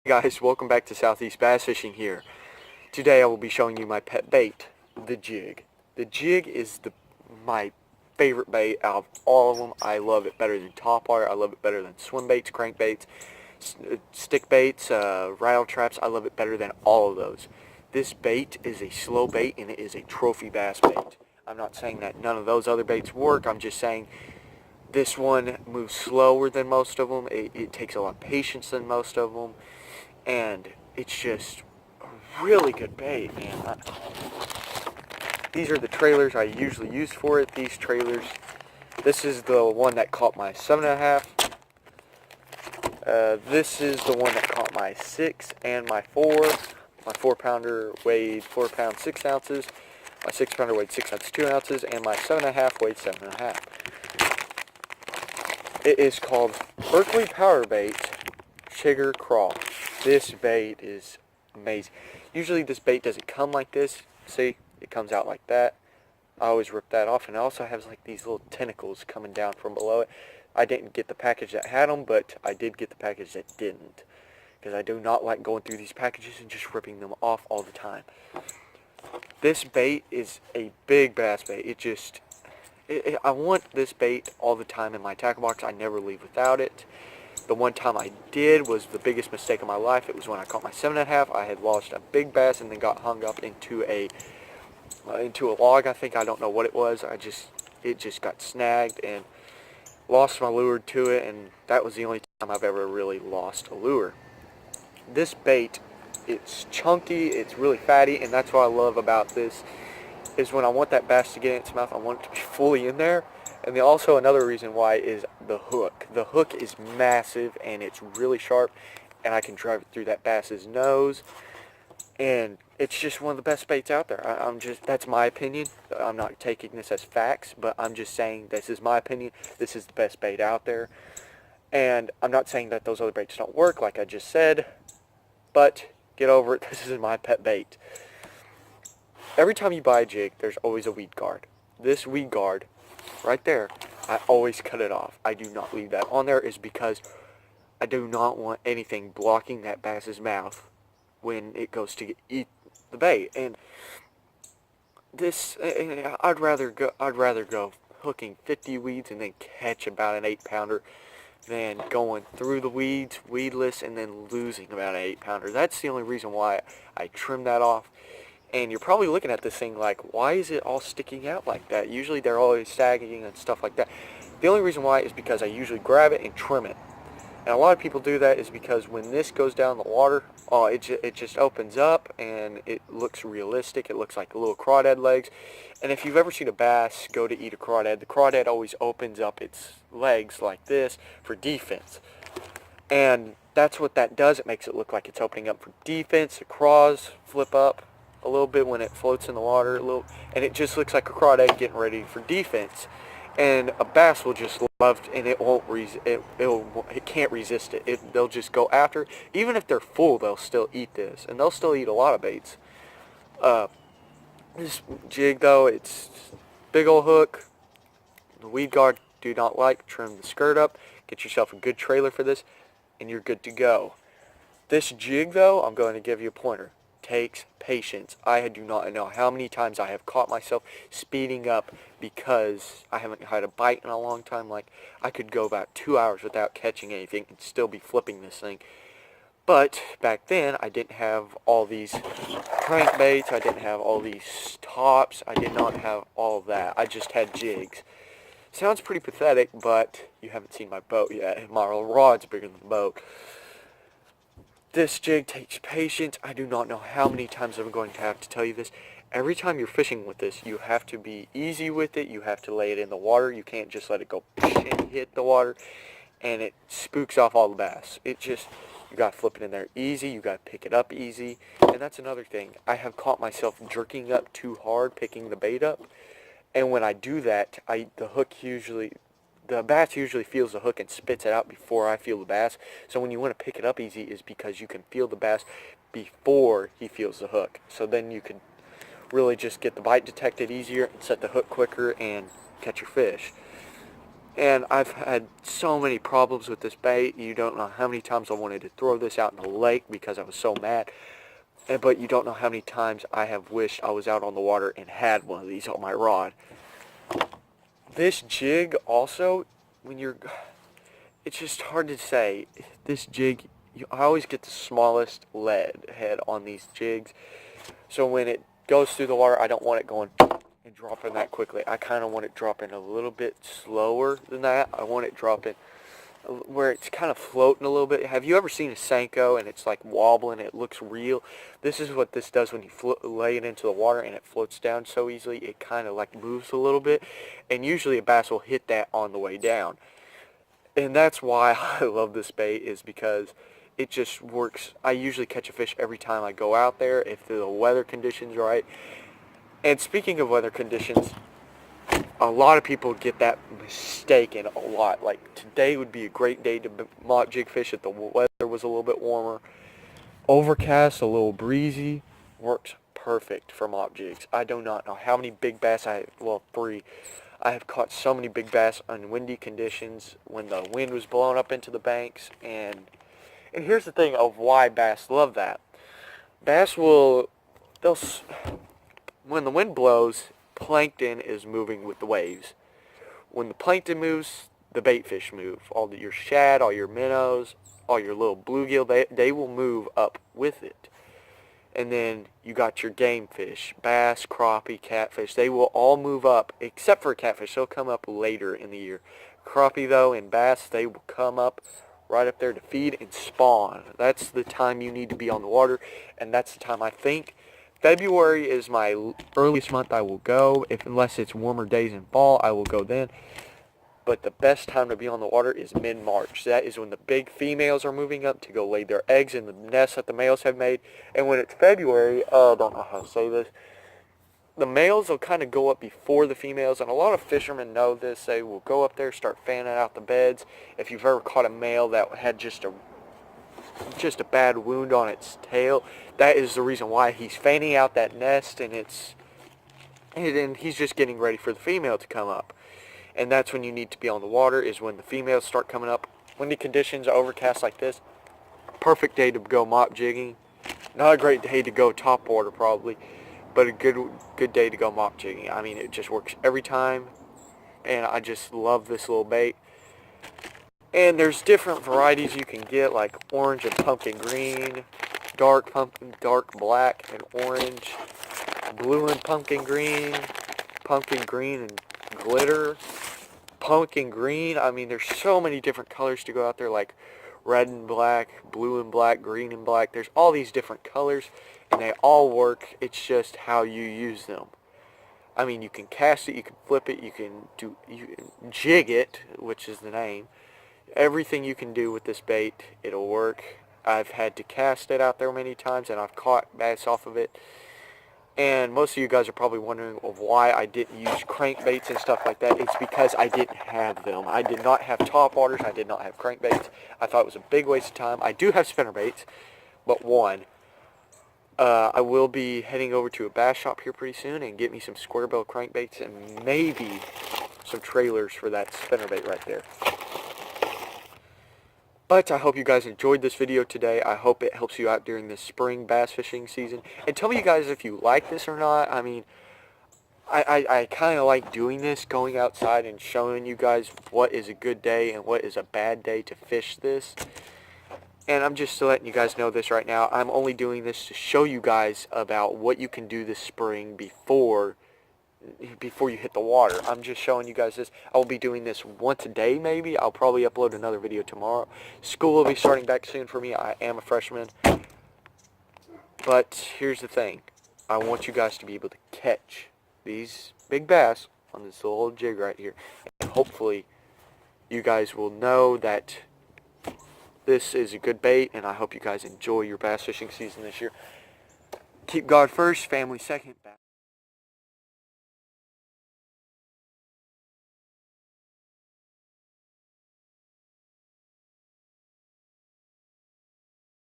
Guys, welcome back to Southeast Bass Fishing here. Today I will be showing you my pet bait, the jig. The jig is my favorite bait out of all of them. I love it better than topwater. I love it better than swim baits, crankbaits, stick baits, rattle traps. I love it better than all of those. This bait is a slow bait and it is a trophy bass bait. I'm not saying that none of those other baits work. I'm just saying this one moves slower than most of them. It takes a lot of patience than most of them. And it's just a really good bait, man. These are the trailers I usually use for it. These trailers. This is the one that caught my 7.5. This is the one that caught my 6 and my 4. My 4-pounder weighed 4 pounds 6 ounces. My 6-pounder weighed 6 ounces 2 ounces, and my 7.5 weighed 7.5. It is called Berkley Power Bait Chigger Crawl. This bait is amazing. Usually this bait doesn't come like this. See, it comes out like that. I always rip that off, and it also has like these little tentacles coming down from below it. I didn't get the package that had them, but I did get the package that didn't, because I do not like going through these packages and just ripping them off all the time. This bait is a big bass bait. I want this bait all the time in my tackle box. I never leave without it. The one time I did was the biggest mistake of my life. It was when I caught my 7.5. I had lost a big bass and then got hung up into a log. I don't know what it was. It just got snagged and lost my lure to it, and that was the only time I've ever really lost a lure. This bait, it's chunky, it's really fatty, and that's what I love about this. Is when I want that bass to get in its mouth, I want it to be fully in there. And also another reason why is the hook. The hook is massive and it's really sharp, and I can drive it through that bass's nose. And it's just one of the best baits out there. That's my opinion. I'm not taking this as facts, but I'm just saying this is my opinion. This is the best bait out there. And I'm not saying that those other baits don't work, like I just said, but get over it. This is my pet bait. Every time you buy a jig, there's always a weed guard. This weed guard right there, I always cut it off. I do not leave that on there, is because I do not want anything blocking that bass's mouth when it goes to eat the bait. And this, I'd rather go hooking 50 weeds and then catch about an 8-pounder than going through the weeds, weedless, and then losing about an 8-pounder. That's the only reason why I trim that off. And you're probably looking at this thing like, why is it all sticking out like that? Usually they're always sagging and stuff like that. The only reason why is because I usually grab it and trim it. And a lot of people do that is because when this goes down the water, it just opens up and it looks realistic. It looks like little crawdad legs. And if you've ever seen a bass go to eat a crawdad, the crawdad always opens up its legs like this for defense. And that's what that does. It makes it look like it's opening up for defense. The craws flip up a little bit when it floats in the water, and it just looks like a crawdad getting ready for defense. And a bass will just love, and it can't resist it. They'll just go after it. Even if they're full, they'll still eat this, and they'll still eat a lot of baits. This jig though, it's big old hook. The weed guard do not like. Trim the skirt up. Get yourself a good trailer for this, and you're good to go. This jig though, I'm going to give you a pointer. Takes patience. I do not know how many times I have caught myself speeding up because I haven't had a bite in a long time. Like, I could go about 2 hours without catching anything and still be flipping this thing. But back then, I didn't have all these crankbaits. I didn't have all these tops. I did not have all that. I just had jigs. Sounds pretty pathetic, but you haven't seen my boat yet. My rod's bigger than the boat. This jig takes patience. I do not know how many times I'm going to have to tell you this. Every time you're fishing with this, you have to be easy with it. You have to lay it in the water. You can't just let it go and hit the water, and it spooks off all the bass. You got to flip it in there easy. You got to pick it up easy. And that's another thing. I have caught myself jerking up too hard, picking the bait up. And when I do that, the bass usually feels the hook and spits it out before I feel the bass. So when you want to pick it up easy is because you can feel the bass before he feels the hook. So then you can really just get the bite detected easier and set the hook quicker and catch your fish. And I've had so many problems with this bait. You don't know how many times I wanted to throw this out in the lake because I was so mad. But you don't know how many times I have wished I was out on the water and had one of these on my rod. This jig also, it's just hard to say. This jig, I always get the smallest lead head on these jigs. So when it goes through the water, I don't want it going and dropping that quickly. I kind of want it dropping a little bit slower than that. I want it dropping where it's kind of floating a little bit. Have you ever seen a Senko and it's like wobbling? It looks real. This is what this does when you lay it into the water and it floats down so easily. It kind of like moves a little bit, and usually a bass will hit that on the way down. And that's why I love this bait, is because it just works. I usually catch a fish every time I go out there if the weather conditions are right. And speaking of weather conditions, a lot of people get that mistaken a lot. Like, today would be a great day to mop jig fish if the weather was a little bit warmer. Overcast, a little breezy, works perfect for mop jigs. I do not know how many big bass three. I have caught so many big bass on windy conditions when the wind was blowing up into the banks. And here's the thing of why bass love that. Bass when the wind blows, plankton is moving with the waves. When the plankton moves, the bait fish move. All your shad, all your minnows, all your little bluegill, they will move up with it. And then you got your game fish, bass, crappie, catfish. They will all move up, except for catfish. They'll come up later in the year. Crappie, though, and bass, they will come up right up there to feed and spawn. That's the time you need to be on the water, and that's the time I think. February is my earliest month I will go. Unless it's warmer days in fall, I will go then. But the best time to be on the water is mid-March. That is when the big females are moving up to go lay their eggs in the nests that the males have made. And when it's February, I don't know how to say this, the males will kind of go up before the females. And a lot of fishermen know this. They will go up there, start fanning out the beds. If you've ever caught a male that had just a bad wound on its tail, that is the reason why he's fanning out that nest, and he's just getting ready for the female to come up. And that's when you need to be on the water, is when the females start coming up. Windy conditions, overcast like this, perfect day to go mop jigging. Not a great day to go top water probably, but a good day to go mop jigging. I mean, it just works every time, and I just love this little bait. And there's different varieties you can get, like orange and pumpkin green, dark black and orange, blue and pumpkin green and glitter, pumpkin green. I mean, there's so many different colors to go out there, like red and black, blue and black, green and black. There's all these different colors, and they all work. It's just how you use them. I mean, you can cast it, you can flip it, you can jig it, which is the name. Everything you can do with this bait, it'll work. I've had to cast it out there many times, and I've caught bass off of it. And most of you guys are probably wondering of why I didn't use crankbaits and stuff like that. It's because I didn't have them. I did not have top waters. I did not have crankbaits. I thought it was a big waste of time. I do have spinnerbaits, but one. I will be heading over to a bass shop here pretty soon and get me some square bill crankbaits and maybe some trailers for that spinnerbait right there. But I hope you guys enjoyed this video today. I hope it helps you out during this spring bass fishing season. And tell me, you guys, if you like this or not. I mean, I kind of like doing this, going outside and showing you guys what is a good day and what is a bad day to fish this. And I'm just letting you guys know this right now. I'm only doing this to show you guys about what you can do this spring before you hit the water. I'm just showing you guys this. I will be doing this once a day maybe. I'll probably upload another video tomorrow. School will be starting back soon for me. I am a freshman. But here's the thing. I want you guys to be able to catch these big bass on this little jig right here. And hopefully you guys will know that this is a good bait, and I hope you guys enjoy your bass fishing season this year. Keep God first, family second.